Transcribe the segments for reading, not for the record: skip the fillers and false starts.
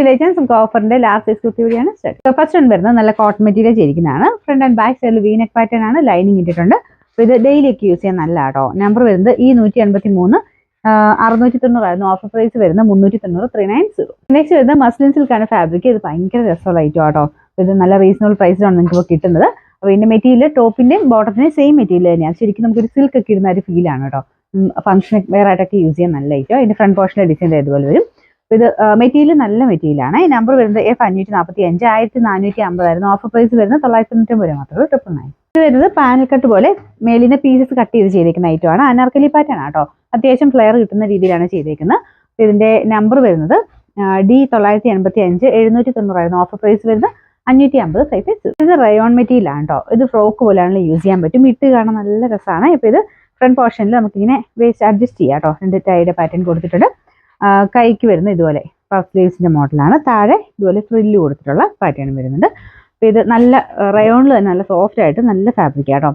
നമുക്ക് ഓഫറിന്റെ ലാസ്റ്റ് എക്സ്ക്ലൂസീവിറ്റിയാണ് സ്റ്റാർട്ട്. ഫസ്റ്റ് വൺ വരുന്നത് നല്ല കോട്ടൺ മെറ്റീരിയൽ ചെയ്തിരിക്കുന്നതാണ്. ഫ്രണ്ട് ആൻഡ് ബാക്ക് സൈഡിൽ വീനെക്ക് പാറ്റേൺ ആണ്, ലൈനിങ് ഇട്ടിട്ടുണ്ട്. അപ്പോൾ ഇത് ഡെയിലി ഒക്കെ യൂസ് ചെയ്യാൻ നല്ല കേട്ടോ. നമ്പർ വരുന്നത് E183 690 ഓഫർ പ്രൈസ് വരുന്നത് 390 390. നെക്സ്റ്റ് വരുന്നത് മസ്ലിൻ സിൽക്ക് ആണ് ഫാബ്രിക്. ഇത് ഭയങ്കര രസമുള്ള ഐറ്റം ആട്ടോ. ഇത് നല്ല റീസണബിൾ പ്രൈസിലാണ് നിങ്ങൾക്ക് ഇപ്പോൾ കിട്ടുന്നത്. അപ്പോൾ ഇതിന്റെ മെറ്റീരിയൽ ടോപ്പിന്റെയും ബോട്ടത്തിന്റെയും സെയിം മെറ്റീരിയൽ തന്നെയാണ്. ശരിക്കും നമുക്കൊരു സിൽക്ക് ഒക്കെ ഇടുന്ന ഒരു ഫീലാണ് കേട്ടോ. ഫംഗ്ഷൻ വെയർ ആയിട്ടൊക്കെ യൂസ് ചെയ്യാൻ നല്ല ഐറ്റം. ഇതിന്റെ ഫ്രണ്ട് പോർഷനിലെ ഡിസൈൻ ഇതുപോലെ വരും. ഇത് മെറ്റീരിയൽ നല്ല മെറ്റീരിയലാണ്. ഈ നമ്പർ വരുന്നത് F545 1450 ഓഫർ പ്രൈസ് വരുന്നത് 990 മാത്രമേ 999. ഇത് വരുന്നത് പാനൽ കട്ട് പോലെ മേലിന്റെ പീസസ് കട്ട് ചെയ്തിരിക്കുന്ന ഐറ്റം ആണ്. അനാർക്കലി പാറ്റേൺ ആട്ടോ. അത്യാവശ്യം ഫ്ലെയർ കിട്ടുന്ന രീതിയിലാണ് ചെയ്തേക്കുന്നത്. ഇതിന്റെ നമ്പർ വരുന്നത് D985 790 ഓഫർ പ്രൈസ് വരുന്നത് 550 സൈസ്. ഇത് റയോൺ മെറ്റീരിയൽ ആണ് കേട്ടോ. ഇത് ഫ്രോക്ക് പോലെയാണല്ലോ യൂസ് ചെയ്യാൻ പറ്റും. ഇട്ട് കാണാൻ നല്ല രസമാണ്. ഇപ്പൊ ഇത് ഫ്രണ്ട് പോർഷനിൽ നമുക്കിങ്ങനെ വേസ്റ്റ് അഡ്ജസ്റ്റ് ചെയ്യാം കേട്ടോ. 2 ടൈയുടെ പാറ്റേൺ കൊടുത്തിട്ടുണ്ട്. കൈക്ക് വരുന്ന ഇതുപോലെ പഫ് സ്ലീവ്സിന്റെ മോഡലാണ്. താഴെ ഇതുപോലെ ഫ്രില്ല് കൊടുത്തിട്ടുള്ള പാറ്റേൺ വരുന്നുണ്ട്. അപ്പോൾ ഇത് നല്ല റയോണിൽ തന്നെ നല്ല സോഫ്റ്റ് ആയിട്ട് നല്ല ഫാബ്രിക് ആട്ടോ.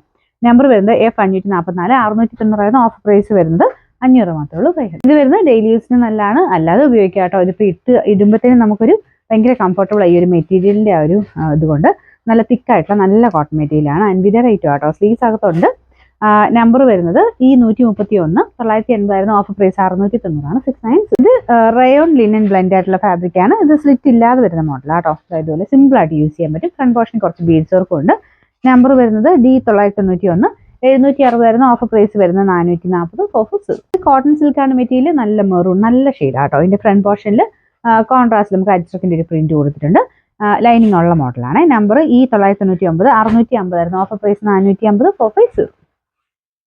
നമ്പർ വരുന്നത് F544 690 ഓഫർ പ്രൈസ് വരുന്നത് 500 മാത്രമേ ഉള്ളൂ. ഇത് വരുന്നത് ഡെയിലി യൂസിന് നല്ലതാണ്, അല്ലാതെ ഉപയോഗിക്കാം കേട്ടോ. ഇതിപ്പോൾ ഇടുമ്പോഴത്തേനും നമുക്കൊരു ഭയങ്കര കംഫർട്ടബിൾ ആയി ഒരു മെറ്റീരിയലിന്റെ ആ ഒരു ഇതുകൊണ്ട് നല്ല തിക്കായിട്ടുള്ള നല്ല കോട്ടൺ മെറ്റീരിയലാണ്. 50 റേറ്റും ആട്ടോ. സ്ലീവ്സ് അകത്തുണ്ട്. നമ്പർ വരുന്നത് E131 980 ഓഫർ പ്രൈസ് 690 690. ഇത് റയോൺ ലിനൻ ബ്ലെൻഡ് ആയിട്ടുള്ള ഫാബ്രിക് ആണ്. ഇത് സ്ലിറ്റ് ഇല്ലാതെ വരുന്ന മോഡലാട്ടോ. ഇതുപോലെ സിമ്പിൾ ആയിട്ട് യൂസ് ചെയ്യാൻ പറ്റും. ഫ്രണ്ട് പോർഷൻ കുറച്ച് ബീഡ്സ് വർക്കും ഉണ്ട്. നമ്പർ വരുന്നത് D991 760 ഓഫർ പ്രൈസ് വരുന്നത് 440 ഓഫർ. കോട്ടൺ സിൽക്കാണ് മെറ്റീരിയൽ. നല്ല മെറൂൺ നല്ല ഷെയ്ഡാട്ടോ. ഇതിന്റെ ഫ്രണ്ട് പോർഷനിൽ കോൺട്രാസ്റ്റ് നമുക്ക് അജ്രക്കിന്റെ ഒരു പ്രിന്റ് കൊടുത്തിട്ടുണ്ട്. ലൈനിങ് ഉള്ള മോഡലാണ്. Number E999 650 offer price 450 450.